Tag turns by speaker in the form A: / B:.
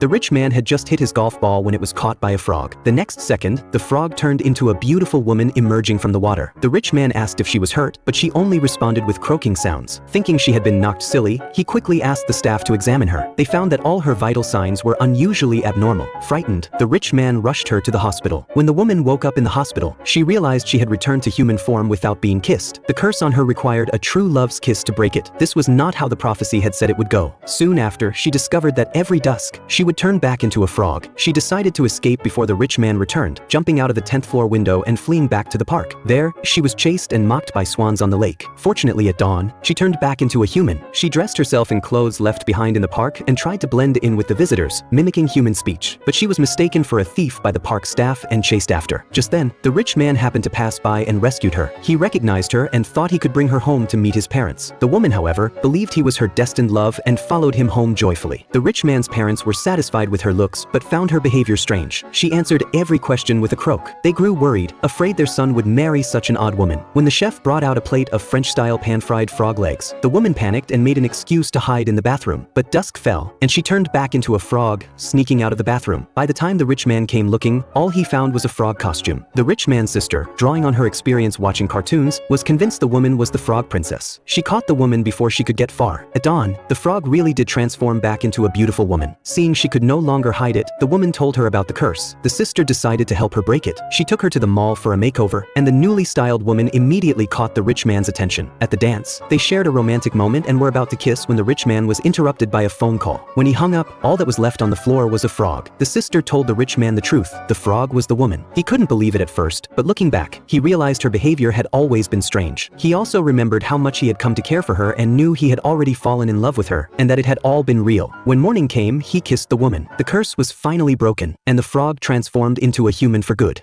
A: The rich man had just hit his golf ball when it was caught by a frog. The next second, the frog turned into a beautiful woman emerging from the water. The rich man asked if she was hurt, but she only responded with croaking sounds. Thinking she had been knocked silly, he quickly asked the staff to examine her. They found that all her vital signs were unusually abnormal. Frightened, the rich man rushed her to the hospital. When the woman woke up in the hospital, she realized she had returned to human form without being kissed. The curse on her required a true love's kiss to break it. This was not how the prophecy had said it would go. Soon after, she discovered that every dusk, she would turn back into a frog. She decided to escape before the rich man returned, jumping out of the 10th floor window and fleeing back to the park. There, she was chased and mocked by swans on the lake. Fortunately, at dawn, she turned back into a human. She dressed herself in clothes left behind in the park and tried to blend in with the visitors, mimicking human speech. But she was mistaken for a thief by the park staff and chased after. Just then, the rich man happened to pass by and rescued her. He recognized her and thought he could bring her home to meet his parents. The woman, however, believed he was her destined love and followed him home joyfully. The rich man's parents were satisfied with her looks but found her behavior strange. She answered every question with a croak. They grew worried, afraid their son would marry such an odd woman. When the chef brought out a plate of French-style pan-fried frog legs, the woman panicked and made an excuse to hide in the bathroom. But dusk fell, and she turned back into a frog, sneaking out of the bathroom. By the time the rich man came looking, all he found was a frog costume. The rich man's sister, drawing on her experience watching cartoons, was convinced the woman was the frog princess. She caught the woman before she could get far. At dawn, the frog really did transform back into a beautiful woman. Seeing she could no longer hide it, the woman told her about the curse. The sister decided to help her break it. She took her to the mall for a makeover, and the newly styled woman immediately caught the rich man's attention. At the dance, they shared a romantic moment and were about to kiss when the rich man was interrupted by a phone call. When he hung up, all that was left on the floor was a frog. The sister told the rich man the truth. The frog was the woman. He couldn't believe it at first, but looking back, he realized her behavior had always been strange. He also remembered how much he had come to care for her and knew he had already fallen in love with her, and that it had all been real. When morning came, he kissed the woman. The curse was finally broken, and the frog transformed into a human for good.